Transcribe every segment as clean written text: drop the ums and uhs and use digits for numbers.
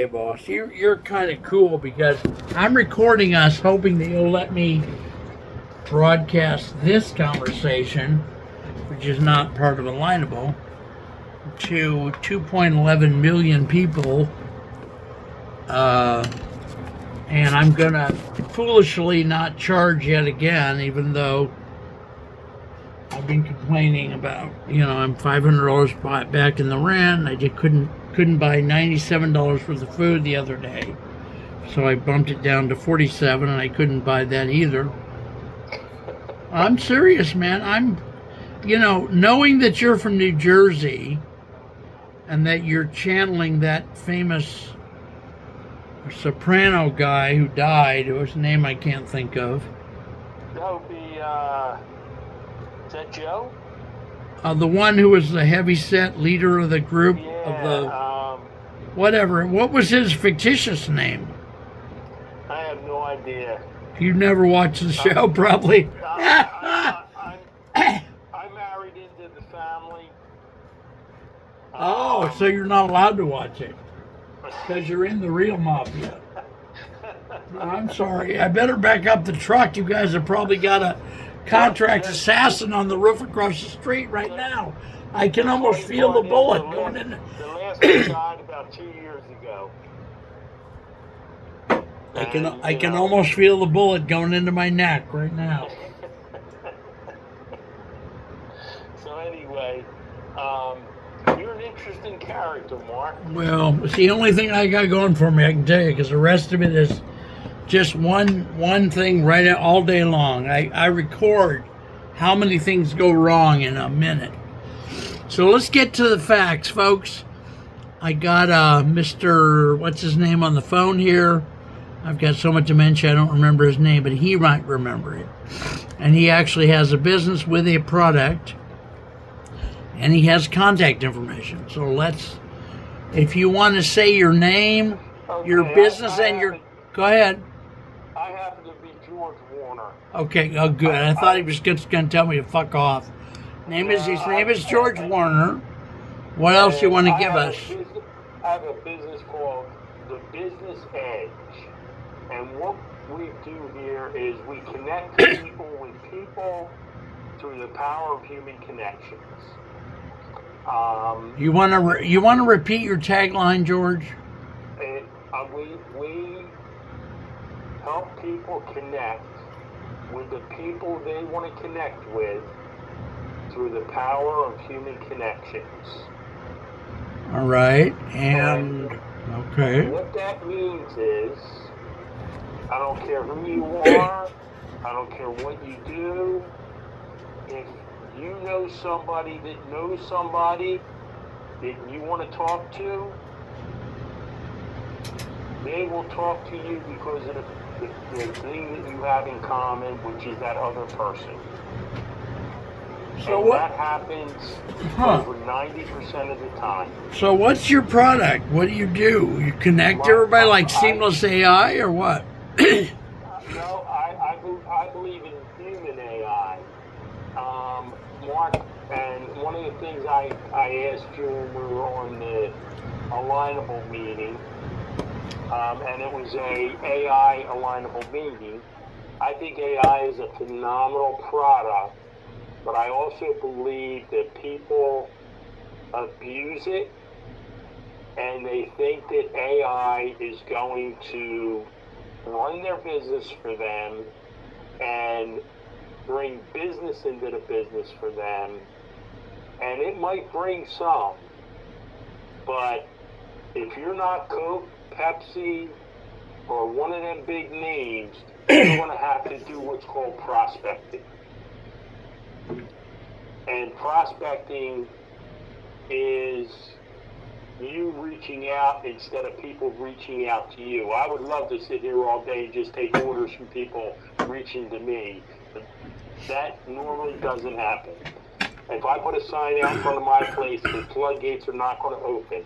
Okay, boss. You're kind of cool because I'm recording us, hoping that you'll let me broadcast this conversation, which is not part of Alignable, to 2.11 million people. And I'm going to foolishly not charge yet again, even though I've been complaining about, I'm $500 back in the rent. I just couldn't buy $97 worth of food the other day. So I bumped it down to $47, and I couldn't buy that either. I'm serious, man. Knowing that you're from New Jersey and that you're channeling that famous soprano guy who died, whose name I can't think of. That would be, is that Joe? The one who was the heavyset leader of the group, whatever. What was his fictitious name? I have no idea. You never watched the show, probably. I married into the family. So you're not allowed to watch it because you're in the real mafia. I'm sorry. I better back up the truck. You guys have probably got a contract assassin on the roof across the street right now. I can almost feel the bullet going in. The last one died about 2 years ago. I can almost feel the bullet going into my neck right now. So anyway, you're an interesting character, Mark. Well, it's the only thing I got going for me, I can tell you, because the rest of it is just one thing right all day long. I record how many things go wrong in a minute. So let's get to the facts, folks. I got Mr. What's his name on the phone here. I've got so much dementia I don't remember his name, but he might remember it. And he actually has a business with a product, and he has contact information. So if you want to say your name, your business, go ahead. I happen to be George Warner. Okay, oh good. I thought he was just going to tell me to fuck off. His name is George Warner. What else you want to give us? I have a business called The Business Edge. And what we do here is we connect people with people through the power of human connections. You want to repeat your tagline, George? We help people connect with the people they want to connect with through the power of human connections. All right, and okay. What that means is, I don't care who you are, I don't care what you do, if you know somebody that knows somebody that you want to talk to, they will talk to you because of the thing that you have in common, which is that other person. So that happens over 90% of the time. So what's your product? What do? You connect everybody like Seamless AI or what? No, I believe in human AI. Mark, and one of the things I asked you when we were on the Alignable meeting, and it was a AI Alignable meeting. I think AI is a phenomenal product, but I also believe that people abuse it, and they think that AI is going to run their business for them and bring business into the business for them, and it might bring some, but if you're not Coke, Pepsi, or one of them big names, you're going to have to do what's called prospecting. And prospecting is you reaching out instead of people reaching out to you. I would love to sit here all day and just take orders from people reaching to me. But that normally doesn't happen. If I put a sign out in front of my place, the floodgates are not going to open.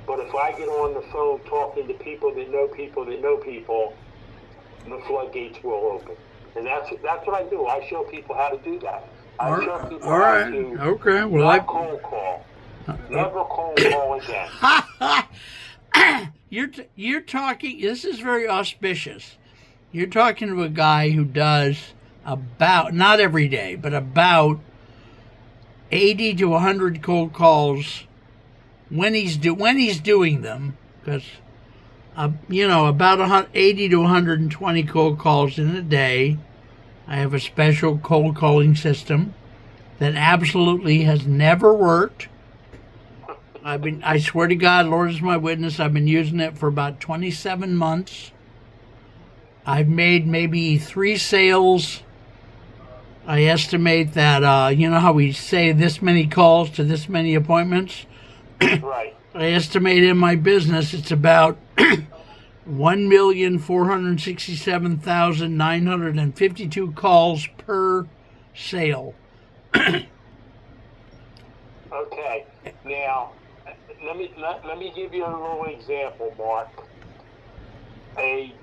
But if I get on the phone talking to people that know people that know people, the floodgates will open. And that's what I do. I show people how to do that. I show people how to not cold call. Never cold call again. you're talking. This is very auspicious. You're talking to a guy who does about, not every day, but about 80 to 100 cold calls when he's doing them, because about 80 to 120 cold calls in a day. I have a special cold calling system that absolutely has never worked. I swear to God, Lord is my witness, I've been using it for about 27 months. I've made maybe 3 sales. I estimate that, you know how we say this many calls to this many appointments? Right. I estimate in my business it's about 1,467,952 calls per sale. Okay. Now, let me give you a little example, Mark. I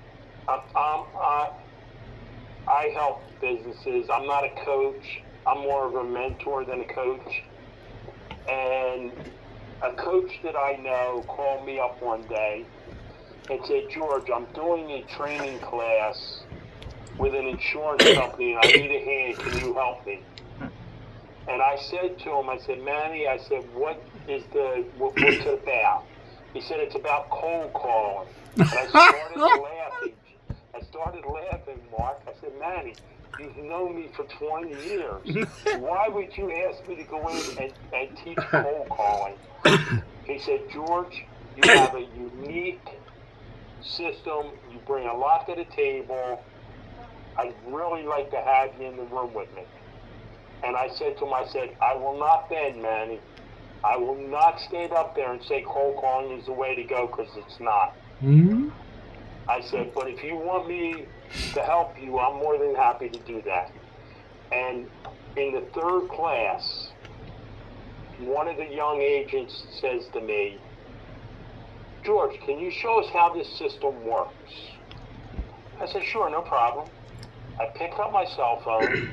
help businesses. I'm not a coach. I'm more of a mentor than a coach. And a coach that I know called me up one day and said, George, I'm doing a training class with an insurance company and I need a hand. Can you help me? And I said to him, I said, Manny, I said, what's it about? He said, it's about cold calling. And I started laughing, Mark. I said, Manny, you've known me for 20 years. Why would you ask me to go in and teach cold calling? He said, George, you have a unique system. You bring a lot to the table. I'd really like to have you in the room with me. And I said to him, I said, I will not bend, Manny. I will not stand up there and say cold calling is the way to go, because it's not. Mm-hmm. I said, but if you want me to help you, I'm more than happy to do that. And in the 3rd class, one of the young agents says to me, George, can you show us how this system works? I said, sure, no problem. I picked up my cell phone.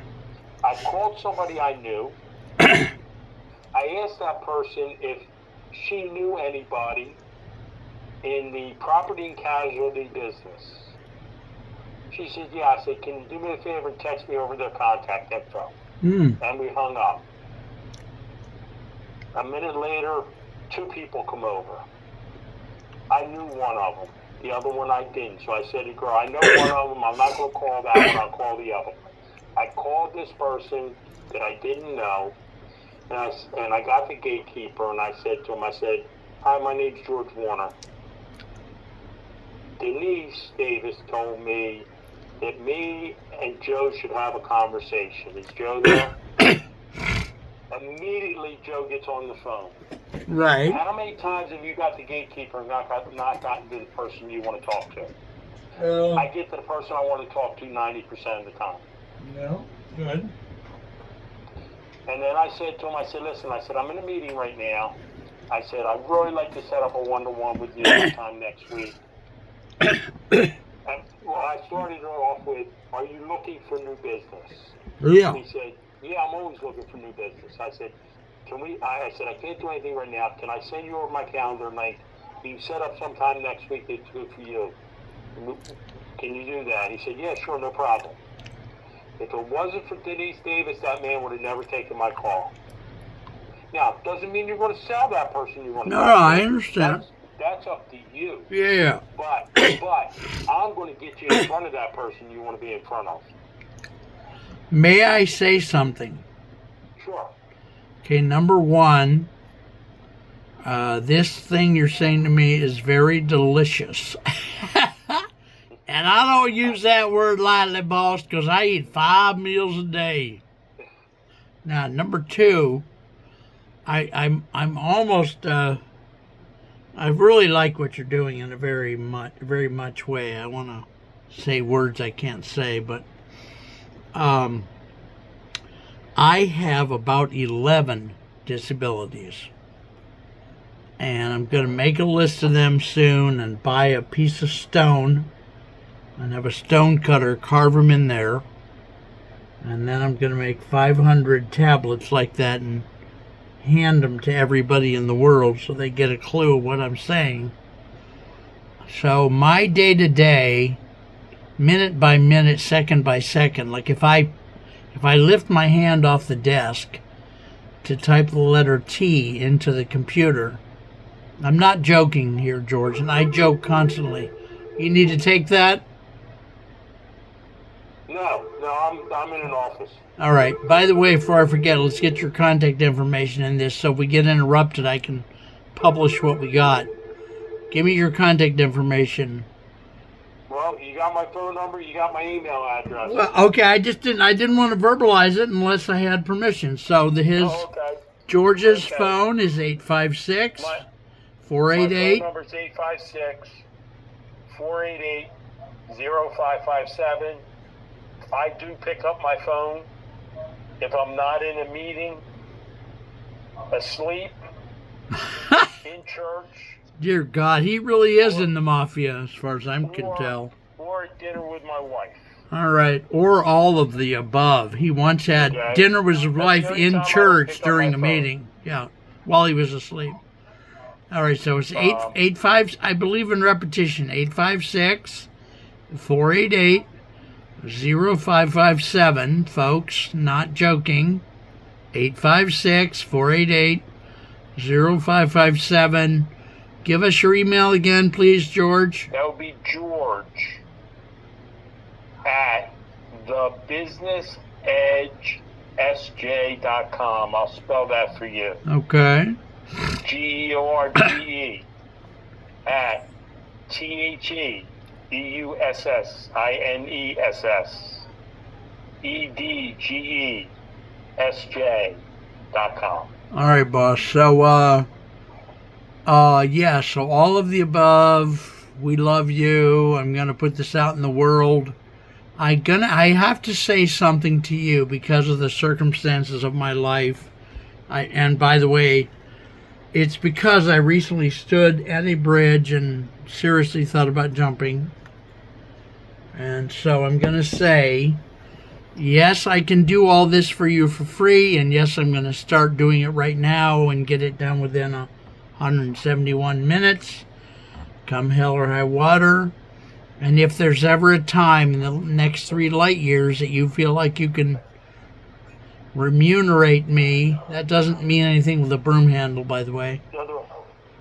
I called somebody I knew. I asked that person if she knew anybody in the property and casualty business. She said, yeah. I said, can you do me a favor and text me over their contact info? And we hung up. A minute later, 2 people come over. I knew one of them. The other one I didn't. So I said to the girl, I know one of them. I'm not going to call that one. I'll call the other one. I called this person that I didn't know, and I got the gatekeeper, and I said to him, I said, hi, my name's George Warner. Denise Davis told me that me and Joe should have a conversation. Is Joe there? Immediately, Joe gets on the phone. Right. How many times have you got the gatekeeper and not gotten to the person you want to talk to? I get to the person I want to talk to 90% of the time. No, good. And then I said to him, I said, listen, I said, I'm in a meeting right now. I said, I'd really like to set up a one-to-one with you sometime next week. And I started it off with, are you looking for new business? Yeah. He said, yeah, I'm always looking for new business. I said, I said, I can't do anything right now. Can I send you over my calendar link? You can set up sometime next week that's good for you. Can you do that? He said, yeah, sure, no problem. If it wasn't for Denise Davis, that man would have never taken my call. Now, doesn't mean you're going to sell that person you want to No, I understand. That's up to you. Yeah. But I'm going to get you in front of that person you want to be in front of. May I say something? Sure. Okay, number 1, this thing you're saying to me is very delicious. And I don't use that word lightly, boss, because I eat 5 meals a day. Now, number 2, I'm almost I really like what you're doing in a very much way. I want to say words I can't say, but I have about 11 disabilities. And I'm going to make a list of them soon and buy a piece of stone and have a stone cutter carve them in there. And then I'm going to make 500 tablets like that and hand them to everybody in the world so they get a clue of what I'm saying. So my day-to-day, minute by minute, second by second, like if I lift my hand off the desk to type the letter T into the computer, I'm not joking here, George, and I joke constantly. You need to take that? No, I'm in an office. All right. By the way, before I forget, let's get your contact information in this so if we get interrupted, I can publish what we got. Give me your contact information. Well, you got my phone number, you got my email address. Well, okay, I didn't want to verbalize it unless I had permission. So Okay. George's Okay. phone is 856 My 488. phone number is 856-488-0557. I do pick up my phone if I'm not in a meeting, asleep, in church, Dear God, he really is in the mafia as far as I can tell. or at dinner with my wife. All right, or all of the above. He once had Okay. dinner with his That's wife the only in time I church pick up during my a phone. meeting. Yeah, while he was asleep. All right, so it's 885. I believe in repetition. 856-488-0557, folks. Not joking. 856-488-0557. Give us your email again, please, George. That would be George at thebusinessedgesj.com. I'll spell that for you. Okay. GEORGE at TheBusinessedgesj.com. All right, boss. So, yeah, so all of the above, we love you. I'm going to put this out in the world. I have to say something to you because of the circumstances of my life. And by the way, it's because I recently stood at a bridge and seriously thought about jumping. And so I'm going to say, yes, I can do all this for you for free. And yes, I'm going to start doing it right now and get it done within 171 minutes, come hell or high water. And if there's ever a time in the next 3 light years that you feel like you can remunerate me, that doesn't mean anything with a broom handle, by the way,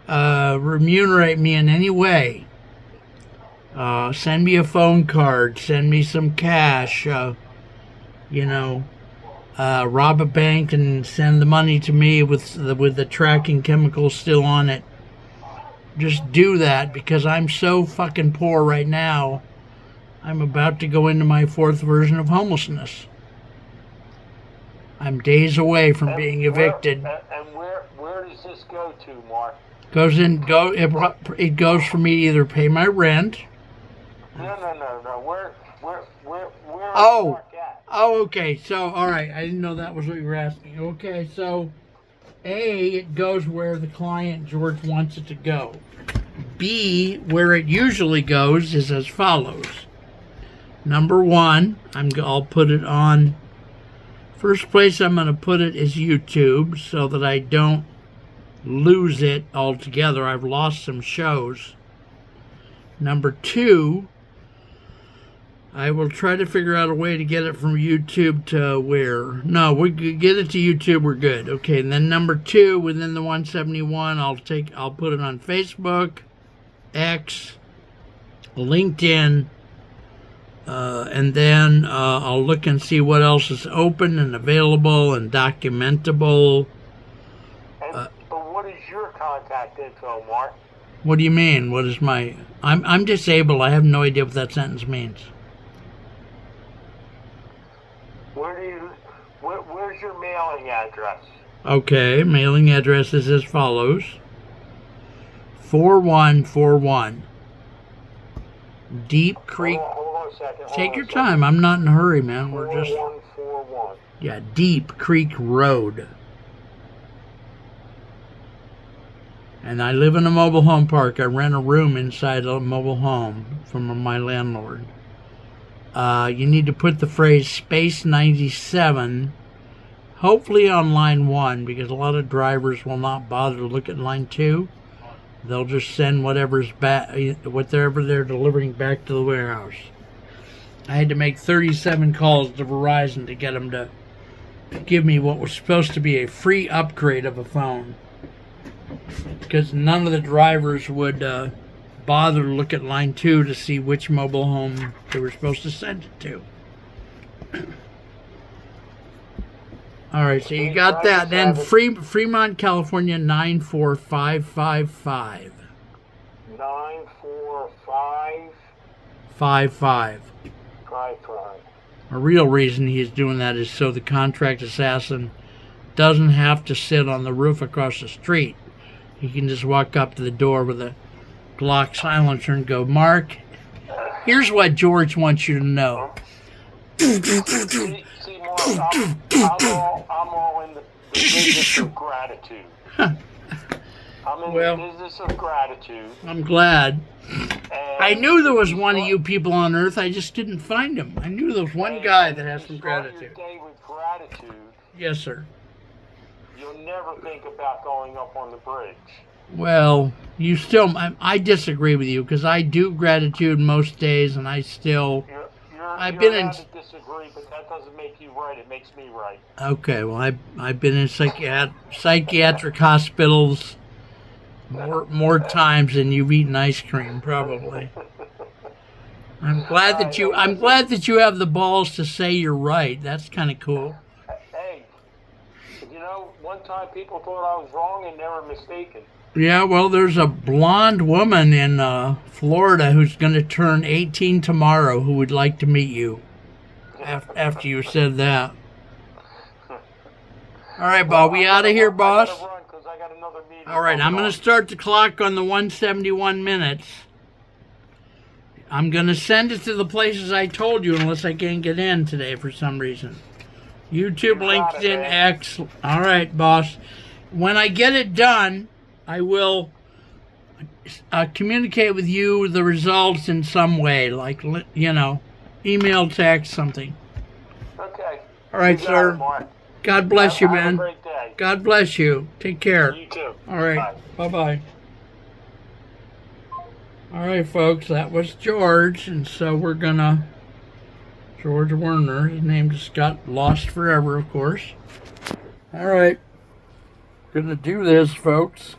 remunerate me in any way, send me a phone card, send me some cash, rob a bank and send the money to me with the tracking chemical still on it. Just do that, because I'm so fucking poor right now. I'm about to go into my 4th version of homelessness. I'm days away from being evicted. And where does this go to, Mark? It goes for me to either pay my rent. No. Where Oh. is Mark at? Oh, okay. So, all right. I didn't know that was what you were asking. Okay, so A, it goes where the client, George, wants it to go. B, where it usually goes is as follows. Number 1, I'll put it on. First place I'm going to put it is YouTube so that I don't lose it altogether. I've lost some shows. Number 2, I will try to figure out a way to get it from YouTube to where? No, we get it to YouTube. We're good. Okay, and then number 2, within the 171, I'll put it on Facebook, X, LinkedIn, and then I'll look and see what else is open and available and documentable. But what is your contact info, Mark? What do you mean? What is my? I'm disabled. I have no idea what that sentence means. Where's your mailing address? Okay, mailing address is as follows. 4141 Deep Creek. Hold on a second. Take your time. I'm not in a hurry, man. We're just 4141. Yeah, Deep Creek Road. And I live in a mobile home park. I rent a room inside a mobile home from my landlord. You need to put the phrase Space 97, hopefully on line 1, because a lot of drivers will not bother to look at line 2. They'll just send whatever they're delivering back to the warehouse. I had to make 37 calls to Verizon to get them to give me what was supposed to be a free upgrade of a phone, because none of the drivers would bother to look at line 2 to see which mobile home they were supposed to send it to. All right, so you got that. Then Fremont, California, 94555. 94555. 55. A real reason he's doing that is so the contract assassin doesn't have to sit on the roof across the street. He can just walk up to the door with a Glock silencer and go, "Mark, here's what George wants you to know." See, Mark, I'm all in the business of gratitude. I'm in the business of gratitude. I'm glad. And I knew there was one of you people on Earth. I just didn't find him. I knew there was one guy that has some gratitude. Start your day with gratitude. Yes, sir. You'll never think about going up on the bridge. Well, I disagree with you, because I do gratitude most days, and I still. I've been in. To disagree, but that doesn't make you right. It makes me right. Okay, well, I've been in psychiatric hospitals more times than you've eaten ice cream, probably. I'm glad that you have the balls to say you're right. That's kind of cool. Hey, one time people thought I was wrong and they were mistaken. Yeah, well, there's a blonde woman in Florida who's going to turn 18 tomorrow who would like to meet you after you said that. All right, Bob, we out of here, boss? I gotta run 'cause I got another meeting. All right, I'm going to start the clock on the 171 minutes. I'm going to send it to the places I told you unless I can't get in today for some reason. YouTube, LinkedIn, X. All right, boss. When I get it done, I will communicate with you the results in some way, like, email, text, something. Okay. All right, sir. Mark. God bless you, man. Have a great day. God bless you. Take care. You too. All right. Bye-bye. All right, folks, that was George, and so we're gonna... George Werner, his name just got lost forever, of course. All right. Gonna do this, folks.